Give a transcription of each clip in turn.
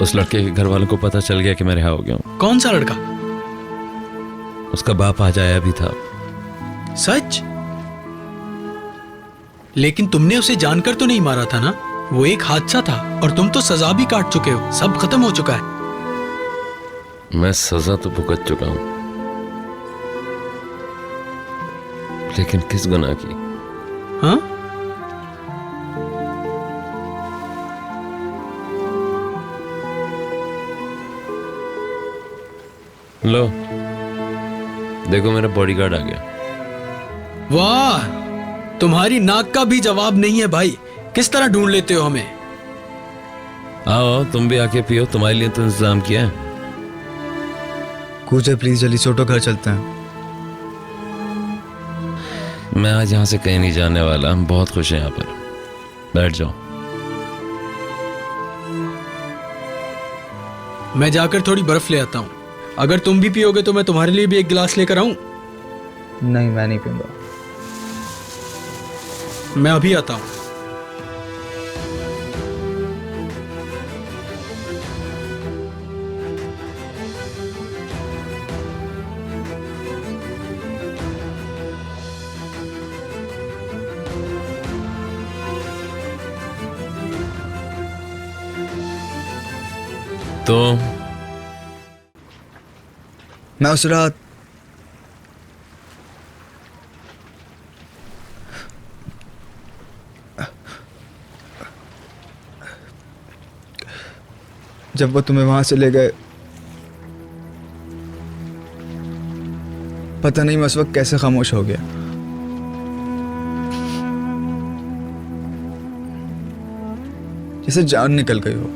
उस लड़के के घर वालों को पता चल गया कि मैं रिहा हो गया हूँ। कौन सा लड़का? उसका बाप आज आया भी था। सच? लेकिन तुमने उसे जानकर तो नहीं मारा था ना? वो एक हादसा था और तुम तो सजा भी काट चुके हो, सब खत्म हो चुका है। मैं सजा तो भुगत चुका हूं, लेकिन किस गुनाह की? हाँ? लो देखो, मेरा बॉडीगार्ड आ गया। वाह, तुम्हारी नाक का भी जवाब नहीं है भाई। किस तरह ढूंढ लेते हो हमें? आओ तुम भी आके पियो, तुम्हारे लिए तो इंतजाम किया है। कूचे प्लीज, जल्दी छोटो, घर चलते हैं। मैं आज यहाँ से कहीं नहीं जाने वाला, हम बहुत खुश हैं यहाँ पर। बैठ जाओ। मैं जाकर थोड़ी बर्फ ले आता हूं। अगर तुम भी पियोगे तो मैं तुम्हारे लिए भी एक गिलास लेकर आऊं? नहीं, मैं नहीं पीऊंगा। मैं अभी आता हूं। तो मैं उस रात जब वो तुम्हें वहां से ले गए, पता नहीं मैं उस वक्त कैसे खामोश हो गया। जैसे जान निकल गई हो।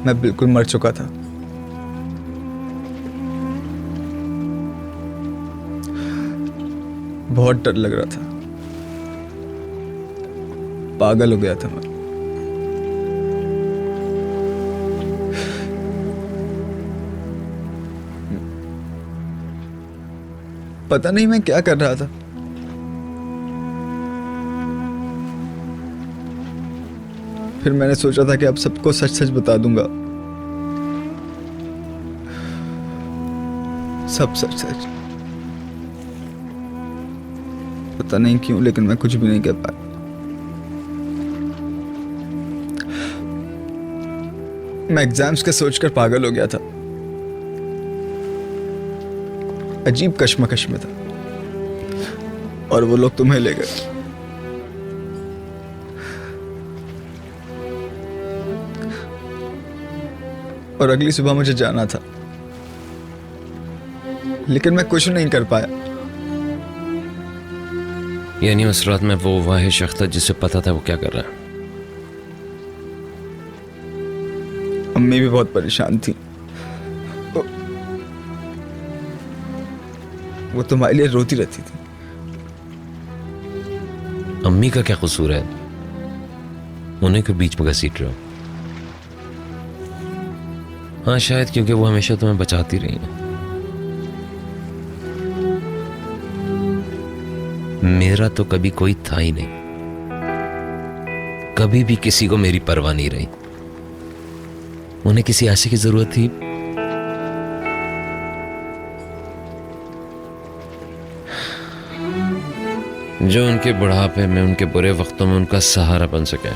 मैं बिल्कुल मर चुका था। बहुत डर लग रहा था। पागल हो गया था मैं। पता नहीं मैं क्या कर रहा था। फिर मैंने सोचा था कि अब सबको सच सच बता दूंगा, सब सच सच। पता नहीं क्यों, लेकिन मैं कुछ भी नहीं कह पाया। मैं एग्जाम्स का सोचकर पागल हो गया था। अजीब कश्मकश में था और वो लोग तुम्हें ले गए। और अगली सुबह मुझे जाना था, लेकिन मैं कुछ नहीं कर पाया। यानी उस रात में वो वाहिद शख्स था जिसे पता था वो क्या कर रहा है। अम्मी भी बहुत परेशान थी। वो तुम्हारे लिए रोती रहती थी। अम्मी का क्या कसूर है? उन्हें क्यों बीच में घसीट रहे हो? हाँ, शायद क्योंकि वो हमेशा तुम्हें बचाती रही है। मेरा तो कभी कोई था ही नहीं। कभी भी किसी को मेरी परवाह नहीं रही। उन्हें किसी ऐसे की जरूरत थी जो उनके बुढ़ापे में, उनके बुरे वक्तों में उनका सहारा बन सके।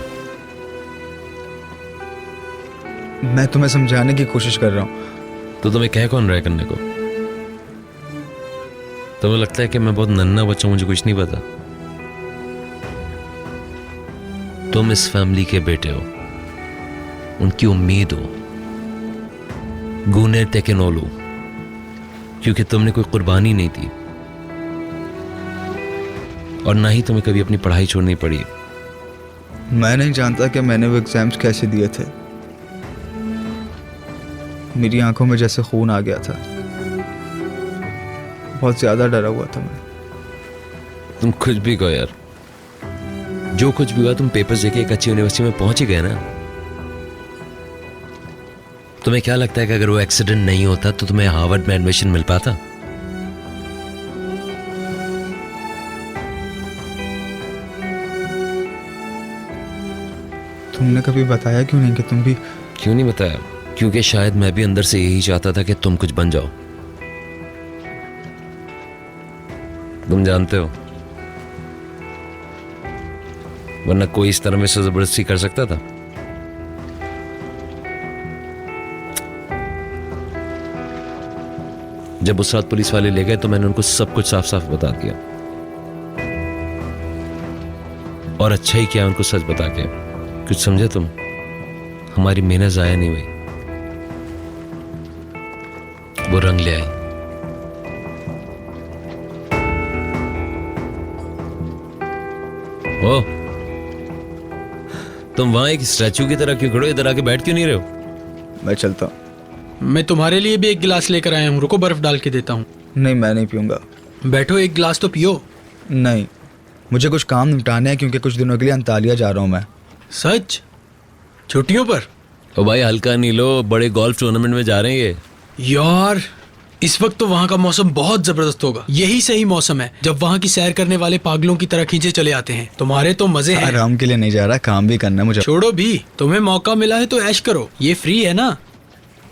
मैं तुम्हें समझाने की कोशिश कर रहा हूं। तो तुम्हें कह कौन रहा है करने को? तुम्हें लगता है कि मैं बहुत नन्हा बच्चा हूं, मुझे कुछ नहीं पता? तुम इस फैमिली के बेटे हो, उनकी उम्मीद हो, गूने टेकेनोलू, क्योंकि तुमने कोई कुर्बानी नहीं दी और ना ही तुम्हें कभी अपनी पढ़ाई छोड़नी पड़ी। मैं नहीं जानता कि मैंने वो एग्जाम्स कैसे दिए थे। मेरी आंखों में जैसे खून आ गया था। बहुत ज्यादा डरा हुआ था मैं। तुम कुछ भी कहो यार, जो कुछ भी हुआ तुम पेपर्स देके एक अच्छी यूनिवर्सिटी में पहुंच ही गए ना। तुम्हें क्या लगता है कि अगर वो एक्सीडेंट नहीं होता तो तुम्हें हार्वर्ड में एडमिशन मिल पाता? तुमने कभी बताया क्यों नहीं कि तुम भी? क्यों नहीं बताया? क्योंकि शायद मैं भी अंदर से यही चाहता था कि तुम कुछ बन जाओ। तुम जानते हो, वरना कोई इस तरह में से जबरदस्ती कर सकता था? जब उस रात पुलिस वाले ले गए तो मैंने उनको सब कुछ साफ साफ बता दिया, और अच्छा ही किया उनको सच बता के। कुछ समझे तुम? हमारी मेहनत जाया नहीं हुई, वो रंग ले आई। ओ, तुम वहां एक स्टैचू की तरह क्यों खड़े हो? इधर आके बैठ क्यों नहीं रहे हो? मैं चलता हूँ। मैं तुम्हारे लिए भी एक गिलास लेकर आया हूँ, रुको बर्फ डाल के देता हूँ। नहीं, मैं नहीं पीऊंगा। बैठो, एक गिलास तो पियो। नहीं, मुझे कुछ काम निपटाने हैं क्योंकि कुछ दिनों के लिए अंतालिया जा रहा हूँ मैं। सच? छुट्टियों पर? ओ भाई हल्का नहीं लो, बड़े गोल्फ टूर्नामेंट में जा रहे हैं ये। यार इस वक्त तो वहाँ का मौसम बहुत जबरदस्त होगा। यही सही मौसम है जब वहाँ की सैर करने वाले पागलों की तरह खींचे चले आते हैं। तुम्हारे तो मजे हैं। आराम के लिए नहीं जा रहा, काम भी करना है मुझे। छोड़ो भी, तुम्हें मौका मिला है तो ऐश करो, ये फ्री है ना।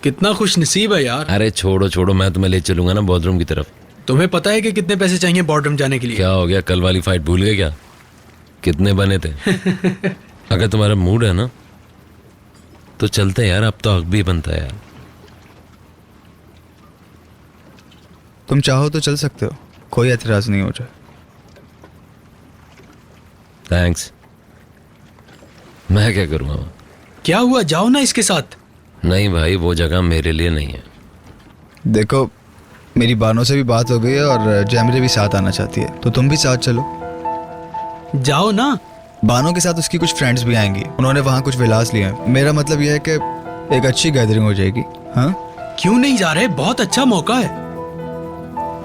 कितना खुश नसीब है यार। अरे छोड़ो छोड़ो, मैं तुम्हें ले चलूंगा ना बॉर्डरूम की तरफ। तुम्हें पता है कि कितने पैसे चाहिए बॉर्डरूम जाने के लिए? क्या हो गया, कल वाली फाइट भूल गए क्या? कितने बने थे? अगर तुम्हारा मूड है ना तो चलते हैं यार, अब तो हक भी बनता है यार। तुम चाहो तो चल सकते हो, कोई एतराज नहीं हो जाए। थैंक्स। मैं क्या करूँगा? क्या हुआ, जाओ ना इसके साथ। नहीं भाई, वो जगह मेरे लिए नहीं है। देखो, मेरी बानों से भी बात हो गई है और जैमरे भी साथ आना चाहती है, तो तुम भी साथ चलो। जाओ ना। बानो के साथ उसकी कुछ फ्रेंड्स भी आएंगी, उन्होंने वहाँ कुछ विलास लिए हैं। मेरा मतलब यह है कि एक अच्छी गैदरिंग हो जाएगी। हाँ, क्यों नहीं जा रहे? बहुत अच्छा मौका है।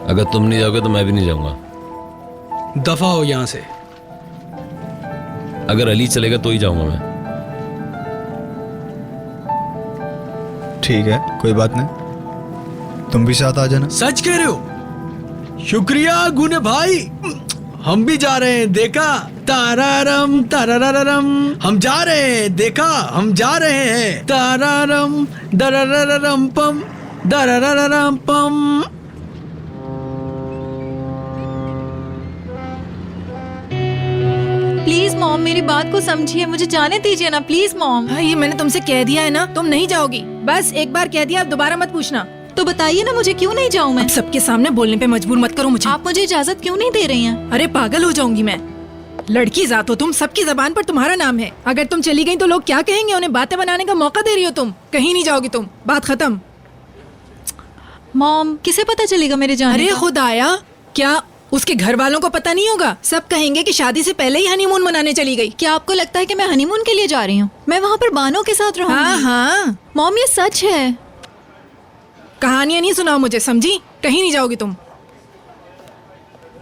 अगर तुम नहीं जाओगे तो मैं भी नहीं जाऊंगा। दफा हो यहाँ से। अगर अली चलेगा तो ही जाऊंगा मैं। ठीक है, कोई बात नहीं, तुम भी साथ आ जाना। सच कह रहे हो? शुक्रिया गुने भाई, हम भी जा रहे हैं। देखा, तारारम तारारम, हम जा रहे हैं। देखा, हम जा रहे हैं। तारारम दरारम पम दरारम पम। प्लीज मॉम, मेरी बात को समझिए, मुझे जाने दीजिए ना प्लीज मॉम। हाँ, ये मैंने तुमसे कह दिया है ना, तुम नहीं जाओगी। बस एक बार कह दिया, अब दोबारा मत पूछना। तो बताइए ना मुझे क्यों नहीं जाऊँ मैं? अब सबके सामने बोलने पे मजबूर मत करो मुझे। आप मुझे इजाजत क्यों नहीं दे रही हैं? अरे पागल हो जाऊंगी मैं। लड़की जात हो तुम, सबकी जबान पर तुम्हारा नाम है। अगर तुम चली गई तो लोग क्या कहेंगे? उन्हें बातें बनाने का मौका दे रही हो तुम। कहीं नहीं जाओगी तुम, बात खत्म। मॉम, किसे पता चलेगा मेरे जाने अरे का? खुद आया, क्या उसके घर वालों को पता नहीं होगा? सब कहेंगे कि शादी से पहले ही हनीमून मनाने चली गई। क्या आपको लगता है कि मैं हनीमून के लिए जा रही हूँ? मैं वहाँ पर बानों के साथ रहूंगी। हाँ हाँ, मॉम ये सच है। कहानियां नहीं सुनाओ मुझे, समझी? कहीं नहीं जाओगी तुम।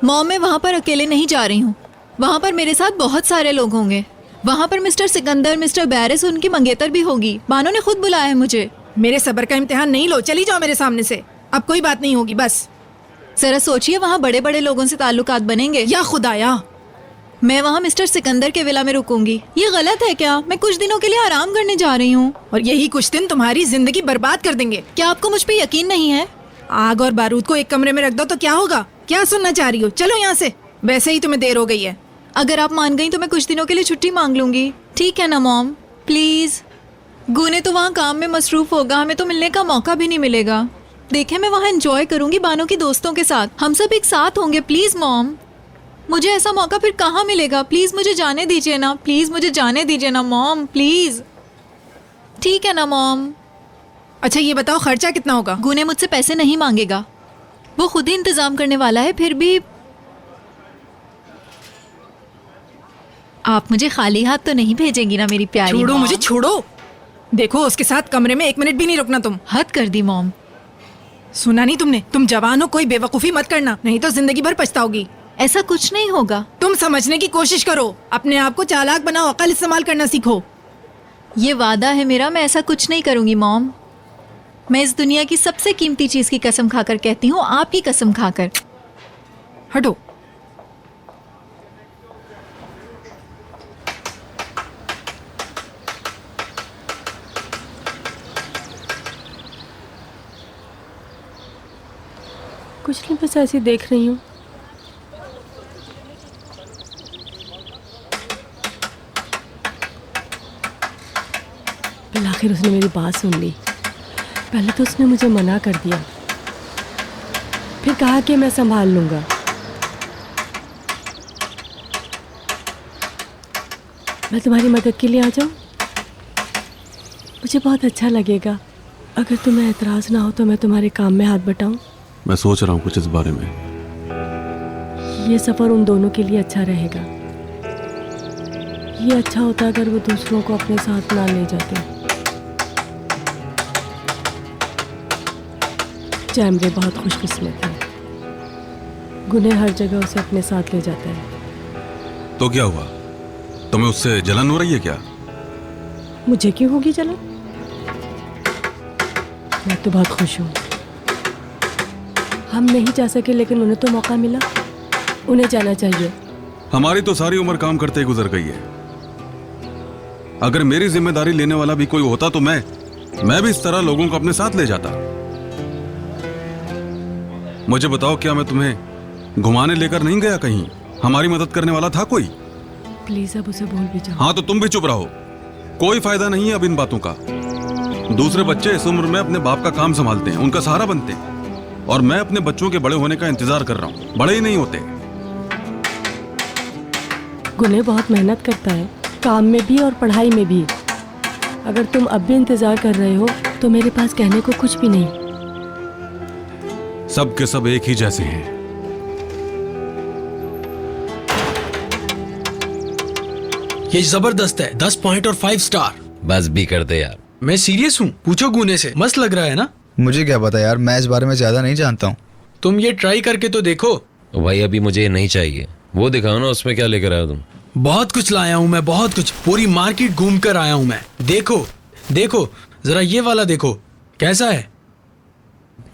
मॉम मैं वहाँ पर अकेले नहीं जा रही हूँ, वहाँ पर मेरे साथ बहुत सारे लोग होंगे। वहाँ पर मिस्टर सिकंदर, मिस्टर बैरिस, उनकी मंगेतर भी होगी। बानों ने खुद बुलाया है मुझे। मेरे सब्र का इम्तिहान नहीं लो, चली जाओ मेरे सामने से। अब कोई बात नहीं होगी, बस। जरा सोचिए, वहाँ बड़े बड़े लोगों से ताल्लुकात बनेंगे। या खुदाया, मैं वहाँ मिस्टर सिकंदर के विला में रुकूंगी। ये गलत है क्या? मैं कुछ दिनों के लिए आराम करने जा रही हूँ। और यही कुछ दिन तुम्हारी जिंदगी बर्बाद कर देंगे। क्या आपको मुझ पे यकीन नहीं है? आग और बारूद को एक कमरे में रख दो तो क्या होगा? क्या सुनना चाह रही हो? चलो यहाँ से, वैसे ही तुम्हें देर हो गई है। अगर आप मान गई तो मैं कुछ दिनों के लिए छुट्टी मांग लूंगी। ठीक है ना मॉम? प्लीज। गुने तो वहाँ काम में मसरूफ होगा, हमें तो मिलने का मौका भी नहीं मिलेगा। देखें, मैं वहाँ एंजॉय करूंगी बानों की दोस्तों के साथ। हम सब एक साथ होंगे। प्लीज मॉम, मुझे ऐसा मौका फिर कहाँ मिलेगा? प्लीज मुझे जाने दीजिए ना, प्लीज मुझे जाने दीजिए ना मॉम, प्लीज। ठीक है ना मॉम? अच्छा ये बताओ, खर्चा कितना होगा? गुने मुझसे पैसे नहीं मांगेगा, वो खुद ही इंतजाम करने वाला है। फिर भी आप मुझे खाली हाथ तो नहीं भेजेंगी ना मेरी प्यारी छोड़ो मॉम? मुझे, छोड़ो। देखो, उसके साथ कमरे में 1 मिनट भी नहीं रुकना तुम। हद कर दी मॉम। सुना नहीं तुमने? तुम जवान हो, कोई बेवकूफी मत करना, नहीं तो जिंदगी भर पछताओगी। ऐसा कुछ नहीं होगा। तुम समझने की कोशिश करो, अपने आप को चालाक बनाओ, अकल इस्तेमाल करना सीखो। ये वादा है मेरा, मैं ऐसा कुछ नहीं करूंगी मॉम। मैं इस दुनिया की सबसे कीमती चीज की कसम खाकर कहती हूँ, आपकी कसम खाकर। हटो। कुछ नहीं, बस ऐसे ही देख रही हूँ। फिर आखिर उसने मेरी बात सुन ली। पहले तो उसने मुझे मना कर दिया, फिर कहा कि मैं संभाल लूँगा। मैं तुम्हारी मदद के लिए आ जाऊँ? मुझे बहुत अच्छा लगेगा। अगर तुम्हें एतराज़ ना हो तो मैं तुम्हारे काम में हाथ बटाऊँ। मैं सोच रहा हूँ कुछ इस बारे में। ये सफ़र उन दोनों के लिए अच्छा रहेगा। ये अच्छा होता अगर वो दूसरों को अपने साथ ना ले जाते। जैमरे बहुत खुशकिस्मत है, गुने हर जगह उसे अपने साथ ले जाता है। तो क्या हुआ, तुम्हें उससे जलन हो रही है क्या? मुझे क्यों होगी जलन? मैं तो बहुत खुश हूँ। हम नहीं जा सके लेकिन उन्हें तो मौका मिला, उन्हें जाना चाहिए। हमारी तो सारी उम्र काम करते ही गुजर गई है। अगर मेरी जिम्मेदारी लेने वाला भी कोई होता तो मैं भी इस तरह लोगों को अपने साथ ले जाता। मुझे बताओ, क्या मैं तुम्हें घुमाने लेकर नहीं गया कहीं? हमारी मदद करने वाला था कोई? प्लीज अब उसे भूल भी जाओ। हाँ तो तुम भी चुप रहो, कोई फायदा नहीं है अब इन बातों का। दूसरे बच्चे इस उम्र में अपने बाप का काम संभालते हैं, उनका सहारा बनते हैं, और मैं अपने बच्चों के बड़े होने का इंतजार कर रहा हूँ। बड़े ही नहीं होते। गुने बहुत मेहनत करता है, काम में भी और पढ़ाई में भी। अगर तुम अब भी इंतजार कर रहे हो तो मेरे पास कहने को कुछ भी नहीं। सब के सब एक ही जैसे हैं। ये जबरदस्त है, 10 पॉइंट और 5 स्टार। बस भी कर दे यार। मैं सीरियस हूँ, पूछो गुने से। मस्त लग रहा है ना? मुझे क्या पता यार, मैं इस बारे में ज्यादा नहीं जानता हूँ। तुम ये ट्राई करके तो देखो। भाई अभी मुझे ये नहीं चाहिए, वो दिखाओ ना, उसमें क्या लेकर आया तुम? बहुत कुछ लाया हूँ मैं, बहुत कुछ। पूरी मार्केट घूम कर आया हूँ मैं। देखो देखो जरा ये वाला देखो, कैसा है?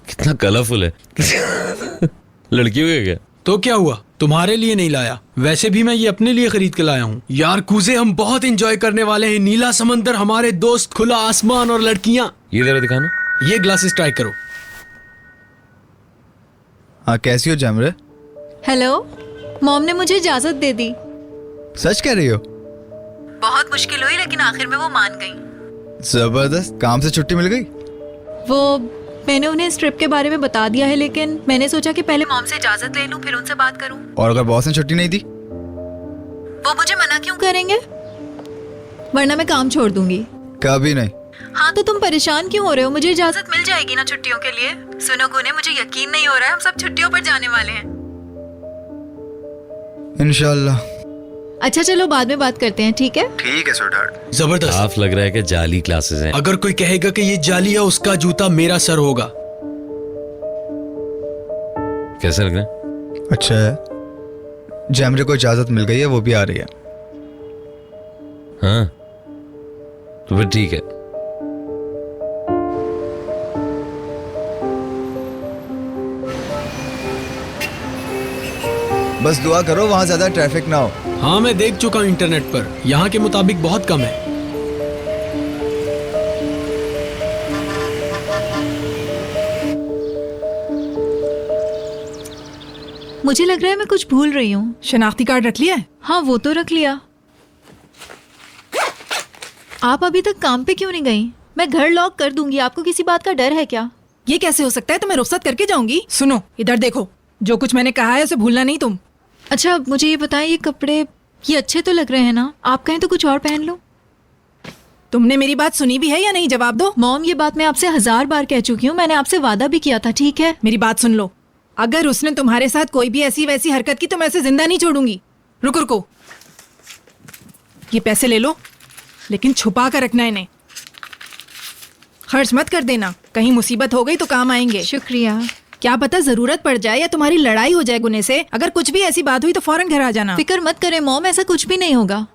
कितना कलरफुल है। लड़कियों का क्या? तो क्या हुआ, तुम्हारे लिए नहीं लाया? वैसे भी मैं ये अपने लिए खरीद के लाया हूँ यार। कूजे हम बहुत एंजॉय करने वाले हैं। नीला समंदर, हमारे दोस्त, खुला आसमान और लड़कियाँ। ये जरा दिखाना। ये ग्लासेस ट्राई करो। हाँ, कैसी हो जैमरे? हेलो, मॉम ने मुझे इजाजत दे दी। सच कह रही हो? बहुत मुश्किल हुई लेकिन आखिर में वो मान गई। जबरदस्त, काम से छुट्टी मिल गई? वो मैंने उन्हें इस ट्रिप के बारे में बता दिया है, लेकिन मैंने सोचा कि पहले मॉम से इजाजत ले लूं फिर उनसे बात करूं। और अगर बॉस ने छुट्टी नहीं दी? वो मुझे मना क्यों करेंगे? वरना मैं काम छोड़ दूंगी। कभी नहीं। हाँ तो तुम परेशान क्यों हो रहे हो? मुझे इजाजत मिल जाएगी ना छुट्टियों के लिए। सुनो गुने, मुझे यकीन नहीं हो रहा है, हम सब छुट्टियों पर जाने वाले हैं। इंशाल्लाह। अच्छा चलो बाद में बात करते हैं, ठीक है? ठीक है स्वीटहार्ट। जबरदस्त। साफ लग रहा है कि जाली क्लासेस हैं। अगर कोई कहेगा कि ये जाली है, उसका जूता मेरा सर होगा। कैसे लग रहा है? अच्छा है। जैमरे को इजाजत मिल गई है, वो भी आ रही है। हाँ तो फिर ठीक है। बस दुआ करो वहां ज्यादा ट्रैफिक ना हो। हाँ मैं देख चुका हूँ इंटरनेट पर, यहाँ के मुताबिक बहुत कम है। मुझे लग रहा है मैं कुछ भूल रही हूँ। शनाख्ती कार्ड रख लिया है? हाँ वो तो रख लिया। आप अभी तक काम पे क्यों नहीं गई? मैं घर लॉक कर दूंगी, आपको किसी बात का डर है क्या? ये कैसे हो सकता है? तो मैं रुखसत करके जाऊंगी। सुनो इधर देखो, जो कुछ मैंने कहा है उसे भूलना नहीं तुम। अच्छा मुझे ये बताएं, ये कपड़े ये अच्छे तो लग रहे हैं ना? आप कहें तो कुछ और पहन लो। तुमने मेरी बात सुनी भी है या नहीं? जवाब दो। मॉम ये बात मैं आपसे 1000 बार कह चुकी हूँ, मैंने आपसे वादा भी किया था, ठीक है? मेरी बात सुन लो, अगर उसने तुम्हारे साथ कोई भी ऐसी वैसी हरकत की तो मैं उसे जिंदा नहीं छोड़ूंगी। रुको, ये पैसे ले लो, लेकिन छुपा कर रखना इन्हें, खर्च मत कर देना। कहीं मुसीबत हो गई तो काम आएंगे। शुक्रिया। क्या पता जरूरत पड़ जाए या तुम्हारी लड़ाई हो जाए गुने से। अगर कुछ भी ऐसी बात हुई तो फौरन घर आ जाना। फिक्र मत करें मॉम, ऐसा कुछ भी नहीं होगा।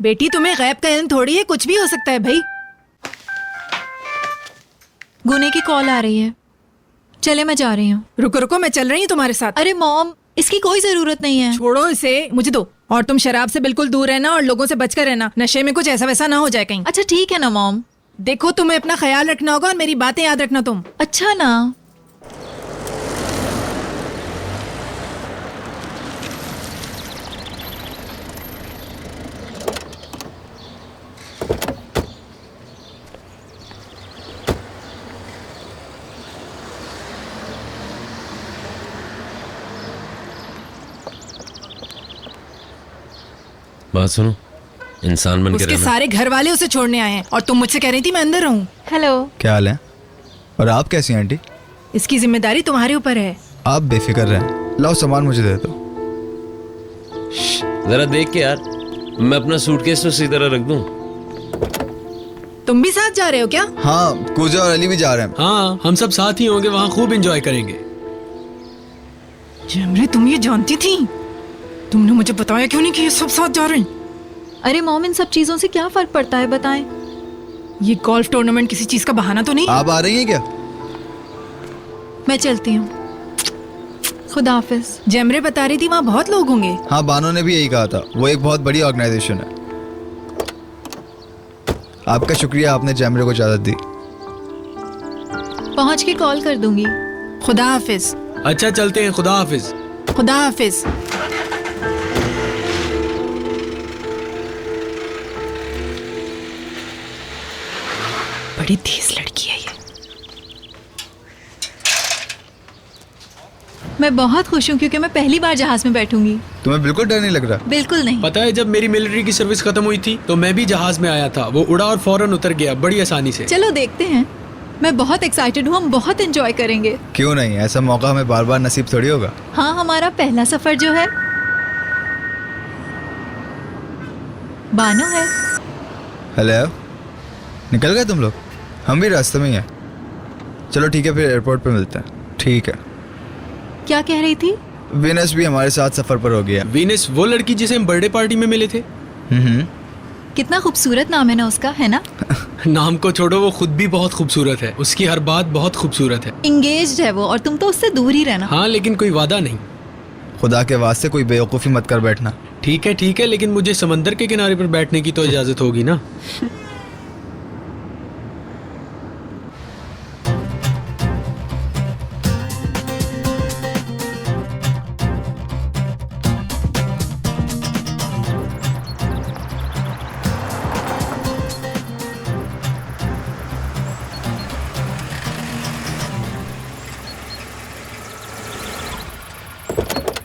बेटी तुम्हें गैब का इल्म थोड़ी है, कुछ भी हो सकता है भाई। गुने की कॉल आ रही है, चले मैं जा रही हूँ। रुको, मैं चल रही हूँ तुम्हारे साथ। अरे मॉम इसकी कोई जरूरत नहीं है। छोड़ो इसे, मुझे दो। और तुम शराब से बिल्कुल दूर रहना और लोगों से बचकर रहना, नशे में कुछ ऐसा वैसा ना हो जाए कहीं। अच्छा ठीक है ना मॉम। देखो तुम्हें अपना ख्याल रखना होगा और मेरी बातें याद रखना तुम। अच्छा ना। बात सुनो, इंसान बन के उसके रहना। सारे घर वाले उसे छोड़ने आए हैं और तुम मुझसे कह रही थी मैं अंदर रहूं। हेलो। क्या हाल है? और आप कैसी हैं आंटी? इसकी जिम्मेदारी तुम्हारे ऊपर है। आप बेफिक्र रहें, लाओ सामान मुझे दे दो। जरा देख के यार, मैं अपना सूटकेस तो इसी तरह रख दूं। तुम भी साथ जा रहे हो क्या? हाँ, कूजा और अली भी जा रहे हैं। हाँ, हम सब साथ ही होंगे, वहाँ खूब एंजॉय करेंगे। जमरे, तुम ये जानती थी? तुमने मुझे बताया क्यों नहीं कि ये सब साथ जा रहे हैं? अरे मॉम, इन सब चीजों से क्या फर्क पड़ता है बताएं? ये गोल्फ टूर्नामेंट किसी चीज का बहाना तो नहीं? आप आ रही हैं क्या? मैं चलती हूँ, खुदा हाफिज। जमरे बता रही थी वहाँ बहुत लोग होंगे। हाँ, बानो ने भी यही कहा था, वो एक बहुत बड़ी ऑर्गेनाइजेशन है। आपका शुक्रिया, आपने जैमरे को इजाजत दी। पहुंच के कॉल कर दूंगी। खुदा हाफिज। अच्छा, चलते हैं, खुदा हाफिज। खुदा हाफिज। बड़ी तेज लड़की है ये। मैं बहुत खुश हूँ क्योंकि मैं पहली बार जहाज में बैठूंगी। तुम्हें बिल्कुल डर नहीं लग रहा? बिल्कुल नहीं। पता है, जब मेरी मिलिट्री की सर्विस खत्म हुई थी तो मैं भी जहाज में आया था। वो उड़ा और फौरन उतर गया बड़ी आसानी से। चलो देखते हैं। मैं बहुत एक्साइटेड हूँ, हम बहुत एंजॉय करेंगे। क्यों नहीं, ऐसा मौका हमें बार बार नसीब थोड़ी होगा। हाँ, हमारा पहला सफर जो है बानो है। हेलो, निकल गए तुम लोग? हम भी रास्ते में ही हैं। चलो ठीक है, फिर एयरपोर्ट पे मिलते हैं। ठीक है। क्या कह रही थी? विनस भी हमारे साथ सफर पर हो गया। वीनस, वो लड़की जिसे हम बर्थडे पार्टी में मिले थे। कितना खूबसूरत नाम है ना उसका, है ना? नाम को छोड़ो, वो खुद भी बहुत खूबसूरत है। उसकी हर बात बहुत खूबसूरत है। इंगेज्ड है वो, और तुम तो उससे दूर ही रहना। हाँ, लेकिन कोई वादा नहीं। खुदा के वास्ते कोई बेवकूफ़ी मत कर बैठना। ठीक है, लेकिन मुझे समंदर के किनारे पर बैठने की तो इजाजत होगी ना।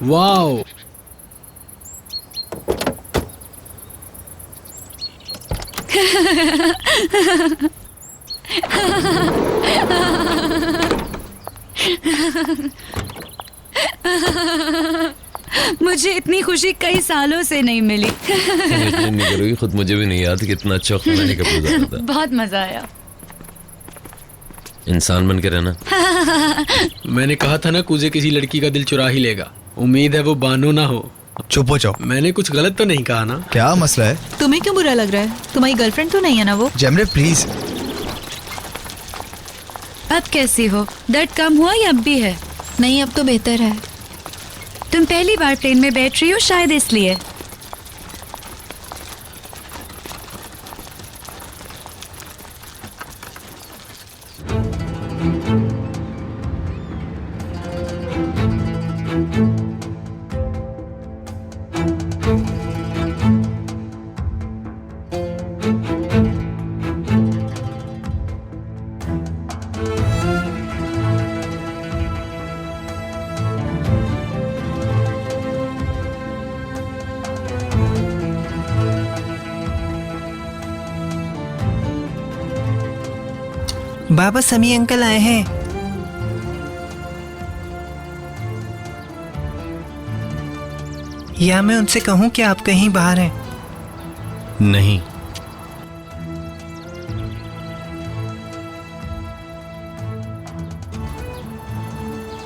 वाओ, मुझे इतनी खुशी कई सालों से नहीं मिली। यकीन नहीं करोगी, खुद मुझे भी नहीं याद कितना अच्छा खाने का गुजारा था। बहुत मजा आया। इंसान बन के रहना। मैंने कहा था ना, कूजे किसी लड़की का दिल चुरा ही लेगा। उम्मीद है वो बानो ना हो। चुप हो जाओ। मैंने कुछ गलत तो नहीं कहा ना? क्या मसला है? तुम्हें क्यों बुरा लग रहा है? तुम्हारी गर्लफ्रेंड तो नहीं है ना वो? जमरे प्लीज। अब कैसी हो? दर्द कम हुआ या अब भी है? नहीं, अब तो बेहतर है। तुम पहली बार प्लेन में बैठ रही हो शायद इसलिए। बाबा, समी अंकल आए हैं। या मैं उनसे कहूं कि आप कहीं बाहर हैं? नहीं।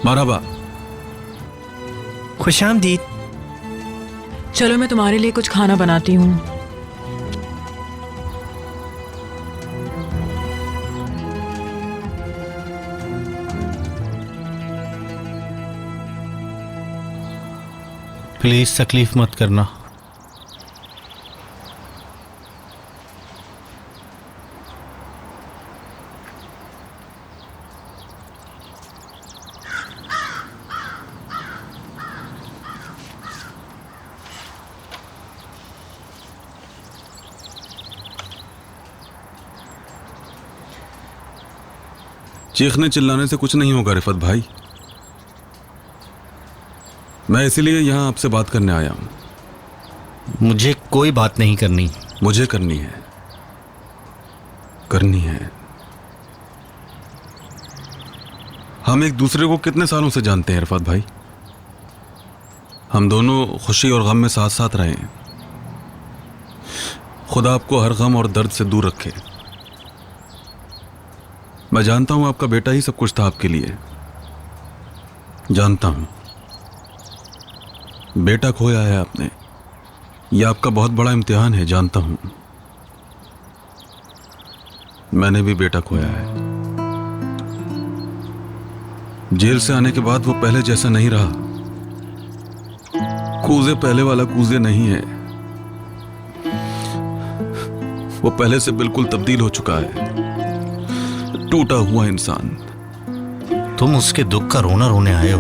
मरहबा। खुशामदीद। चलो मैं तुम्हारे लिए कुछ खाना बनाती हूँ। प्लीज तकलीफ मत करना। चीखने चिल्लाने से कुछ नहीं होगा रिफत भाई। मैं इसीलिए यहाँ आपसे बात करने आया हूँ। मुझे कोई बात नहीं करनी। मुझे करनी है, करनी है। हम एक दूसरे को कितने सालों से जानते हैं इरफात भाई। हम दोनों खुशी और गम में साथ साथ रहे हैं। खुदा आपको हर गम और दर्द से दूर रखे। मैं जानता हूं आपका बेटा ही सब कुछ था आपके लिए, जानता हूं। बेटा खोया है आपने, यह आपका बहुत बड़ा इम्तिहान है, जानता हूं। मैंने भी बेटा खोया है। जेल से आने के बाद वो पहले जैसा नहीं रहा। कूजे पहले वाला कूजे नहीं है, वो पहले से बिल्कुल तब्दील हो चुका है, टूटा हुआ इंसान। तुम उसके दुख का रोना रोने आए हो।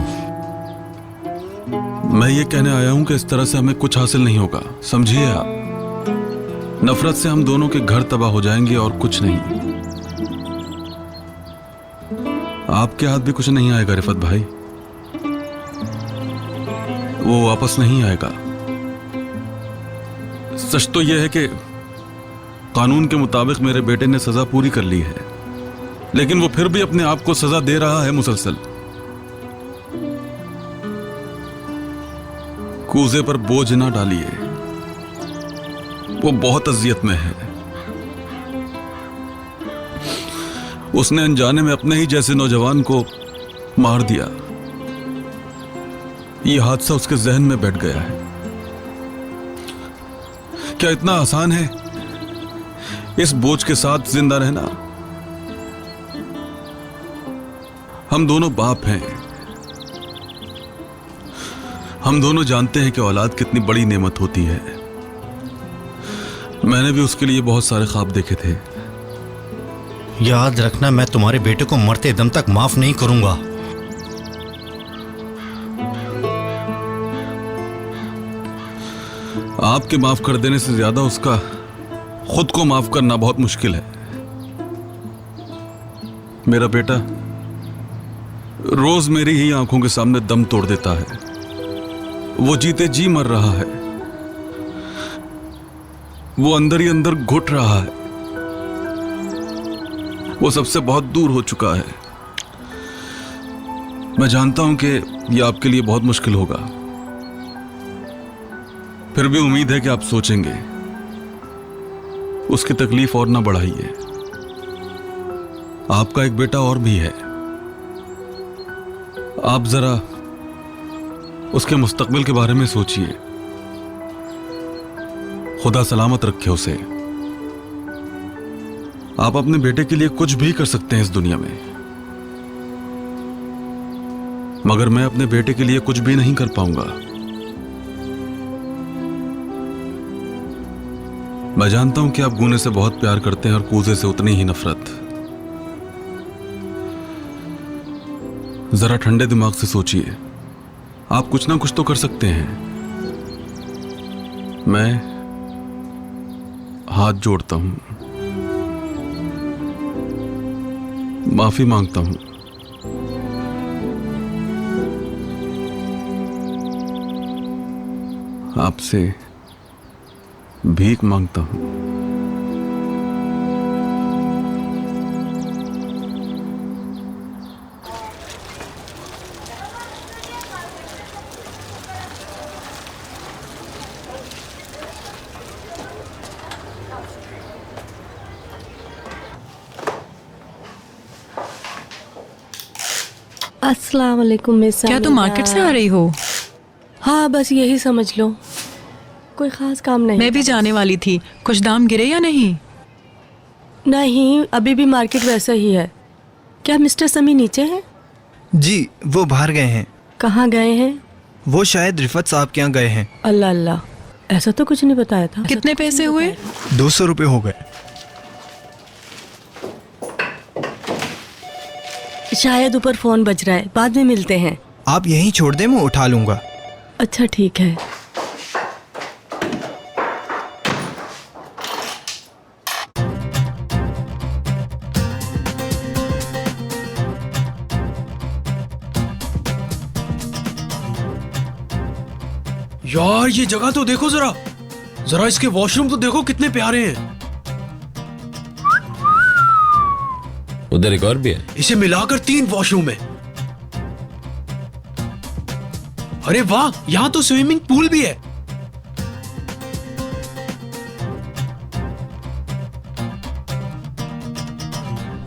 मैं ये कहने आया हूं कि इस तरह से हमें कुछ हासिल नहीं होगा, समझिए आप। नफरत से हम दोनों के घर तबाह हो जाएंगे और कुछ नहीं। आपके हाथ भी कुछ नहीं आएगा रिफत भाई, वो वापस नहीं आएगा। सच तो यह है कि कानून के मुताबिक मेरे बेटे ने सजा पूरी कर ली है, लेकिन वो फिर भी अपने आप को सजा दे रहा है मुसलसल। कूजे पर बोझ ना डालिए, वो बहुत अजियत में है। उसने अनजाने में अपने ही जैसे नौजवान को मार दिया। यह हादसा उसके जहन में बैठ गया है। क्या इतना आसान है इस बोझ के साथ जिंदा रहना? हम दोनों बाप हैं, हम दोनों जानते हैं कि औलाद कितनी बड़ी नेमत होती है। मैंने भी उसके लिए बहुत सारे ख्वाब देखे थे। याद रखना, मैं तुम्हारे बेटे को मरते दम तक माफ नहीं करूंगा। आपके माफ कर देने से ज्यादा उसका खुद को माफ करना बहुत मुश्किल है। मेरा बेटा रोज मेरी ही आंखों के सामने दम तोड़ देता है। वो जीते जी मर रहा है, वो अंदर ही अंदर घुट रहा है, वो सबसे बहुत दूर हो चुका है। मैं जानता हूं कि यह आपके लिए बहुत मुश्किल होगा, फिर भी उम्मीद है कि आप सोचेंगे, उसकी तकलीफ और ना बढ़ाइए। आपका एक बेटा और भी है, आप जरा उसके मुस्तकबिल के बारे में सोचिए। खुदा सलामत रखे उसे। आप अपने बेटे के लिए कुछ भी कर सकते हैं इस दुनिया में, मगर मैं अपने बेटे के लिए कुछ भी नहीं कर पाऊंगा। मैं जानता हूं कि आप गूने से बहुत प्यार करते हैं और कूजे से उतनी ही नफरत। जरा ठंडे दिमाग से सोचिए, आप कुछ ना कुछ तो कर सकते हैं। मैं हाथ जोड़ता हूं, माफी मांगता हूं। आपसे भीख मांगता हूं। अस्सलाम वालेकुम मिस। क्या तुम मार्केट से आ रही हो? हाँ, बस यही समझ लो, कोई खास काम नहीं। मैं भी जाने वाली थी। कुछ दाम गिरे या नहीं? नहीं, अभी भी मार्केट वैसा ही है। क्या मिस्टर समी नीचे हैं? जी, वो बाहर गए हैं। कहाँ गए हैं? वो शायद रिफत साहब के यहाँ गए हैं। अल्लाह अल्लाह, ऐसा तो कुछ नहीं बताया था। कितने पैसे हुए? 200 रुपये हो गए। शायद ऊपर फोन बज रहा है, बाद में मिलते हैं। आप यहीं छोड़ दें, मैं उठा लूंगा। अच्छा ठीक है। यार ये जगह तो देखो जरा, जरा इसके वॉशरूम तो देखो कितने प्यारे हैं। उधर एक और भी है। इसे मिलाकर 3 वॉशरूम है। अरे वाह, यहाँ तो स्विमिंग पूल भी है।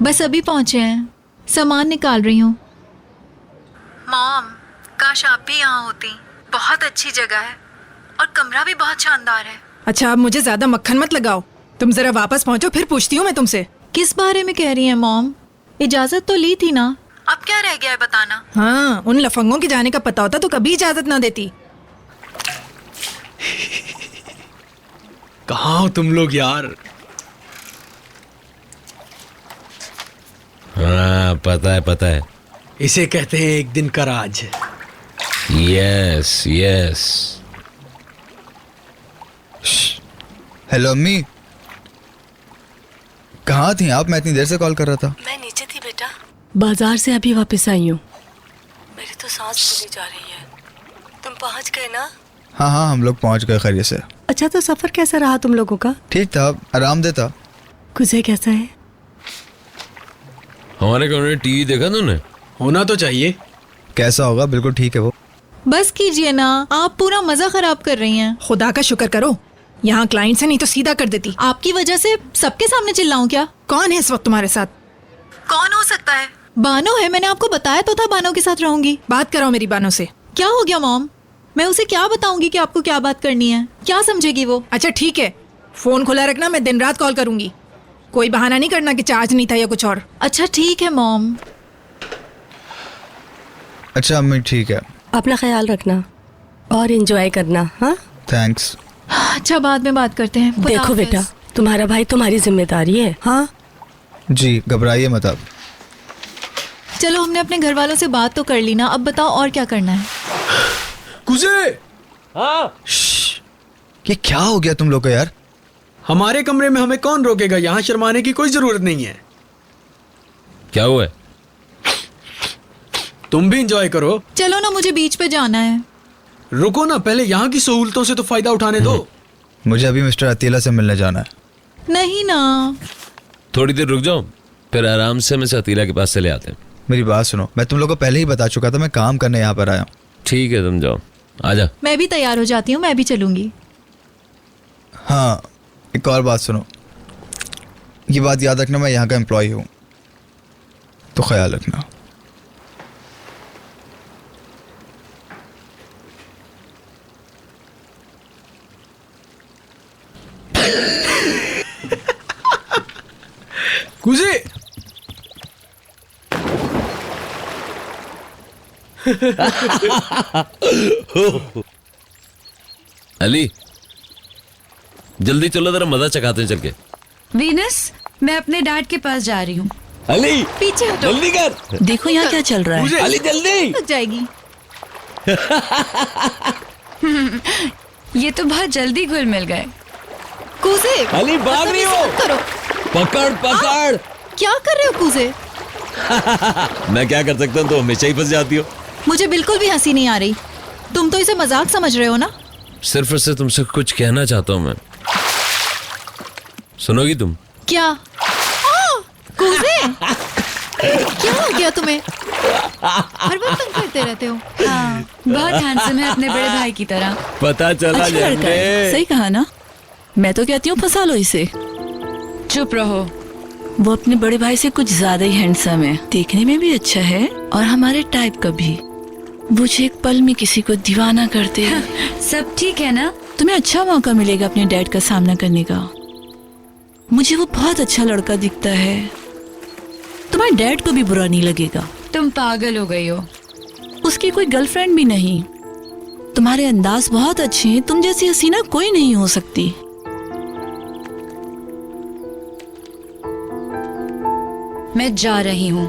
बस अभी पहुंचे हैं, सामान निकाल रही हूँ। मॉम, काश आप भी यहाँ होती। बहुत अच्छी जगह है और कमरा भी बहुत शानदार है। अच्छा, अब मुझे ज्यादा मक्खन मत लगाओ। तुम जरा वापस पहुंचो, फिर पूछती हूँ मैं तुमसे। किस बारे में कह रही हैं मॉम? इजाजत तो ली थी ना, अब क्या रह गया है बताना। हाँ, उन लफंगों के जाने का पता होता तो कभी इजाजत ना देती। कहाँ हो तुम लोग यार? हाँ, पता है। इसे कहते हैं एक दिन का राज। यस। हेलो अम्मी, कहाँ थी आप? मैं इतनी देर से कॉल कर रहा था। मैं नीचे थी बेटा, बाजार से अभी वापस आई हूँ। मेरी तो सांस फूली जा रही है। तुम पहुँच गए ना? हाँ, हम लोग पहुँच गए खैरियत से। अच्छा, तो सफर कैसा रहा तुम लोगों का? ठीक था, आरामदेह था। कुछ कैसा है? हमारे कमरे में टीवी देखा तूने? होना तो चाहिए। कैसा होगा, बिल्कुल ठीक है वो। बस कीजिए ना, आप पूरा मजा खराब कर रही हैं। खुदा का शुक्र करो, यहाँ क्लाइंट से नहीं तो सीधा कर देती। आपकी वजह से सबके सामने चिल्लाऊं क्या? कौन है इस वक्त तुम्हारे साथ? कौन हो सकता है? बानो है, मैंने आपको बताया तो था बानो के साथ रहूंगी। बात कराओ मेरी बानो से। क्या हो गया मॉम? मैं उसे क्या बताऊंगी कि आपको क्या बात करनी है? क्या समझेगी वो? अच्छा ठीक है, फोन खुला रखना, मैं दिन रात कॉल करूंगी। कोई बहाना नहीं करना कि चार्ज नहीं था या कुछ और। अच्छा ठीक है मॉम। अच्छा अम्मी, ठीक है। अपना ख्याल रखना और एंजॉय करना। हाँ, थैंक्स। अच्छा, बाद में बात करते हैं। खुदा देखो हाफिज। बेटा, तुम्हारा भाई तुम्हारी जिम्मेदारी है। हाँ जी, घबराइए मत आप। चलो, हमने अपने घर वालों से बात तो कर ली ना, अब बताओ और क्या करना है? कुजे, ये क्या हो गया तुम लोग को यार? हमारे कमरे में हमें कौन रोकेगा? यहाँ शर्माने की कोई जरूरत नहीं है। क्या हुआ है? तुम भी एंजॉय करो। चलो ना, मुझे बीच पे जाना है। रुको ना, पहले यहाँ की सहूलतों से तो फायदा उठाने दो। मुझे अभी मिस्टर अतीला से मिलने जाना है। नहीं ना। थोड़ी देर रुक जाओ, फिर आराम से मैं अतीला के पास से ले आते हैं। मेरी बात सुनो, मैं तुम लोग को पहले ही बता चुका था, मैं काम करने यहाँ पर आया हूँ। ठीक है, तुम जाओ, आजा। मैं भी तैयार हो जाती हूँ, मैं भी चलूंगी। हाँ, एक और बात सुनो, ये बात याद रखना, मैं यहाँ का एम्प्लॉय हूँ, तो ख्याल रखना। कुजे, अली, जल्दी चलो, जरा मजा चखाते हैं चल के। वीनस, मैं अपने डैड के पास जा रही हूँ। अली, पीछे हटो। जल्दी कर। देखो यहाँ क्या चल रहा है। कुजे, अली जल्दी। लग जाएगी। ये तो बहुत जल्दी घुल मिल गए। कूजे, अली भाग रही हो। करो। पकड़। क्या कर रहे हो कूजे? मैं क्या कर सकता हूँ, तो हमेशा ही फंस जाती हो। मुझे बिल्कुल भी हंसी नहीं आ रही। तुम तो इसे मजाक समझ रहे हो ना? सिर्फ उससे तुमसे कुछ कहना चाहता हूँ मैं। सुनोगी तुम? क्या? कूजे, क्या हो गया तुम्हें? हर वक्त तुम करते रहते हो। हाँ, बहुत हैंडसम है अपने बड़े भाई की तरह। पता चला अच्छा लड़का है, सही कहा ना? मैं तो कहती हूँ फंसा लो इसे। चुप रहो। वो अपने बड़े भाई से कुछ ज्यादा ही हैंडसम है, देखने में भी अच्छा है और हमारे टाइप का भी। वो जो एक पल में किसी को दीवाना करते हैं। सब ठीक है ना? तुम्हें अच्छा मौका मिलेगा अपने डैड का सामना करने का। मुझे वो बहुत अच्छा लड़का दिखता है, तुम्हारे डैड को भी बुरा नहीं लगेगा। तुम पागल हो गई हो। उसकी कोई गर्लफ्रेंड भी नहीं। तुम्हारे अंदाज बहुत अच्छे हैं, तुम जैसी हसीना कोई नहीं हो सकती। मैं जा रही हूँ।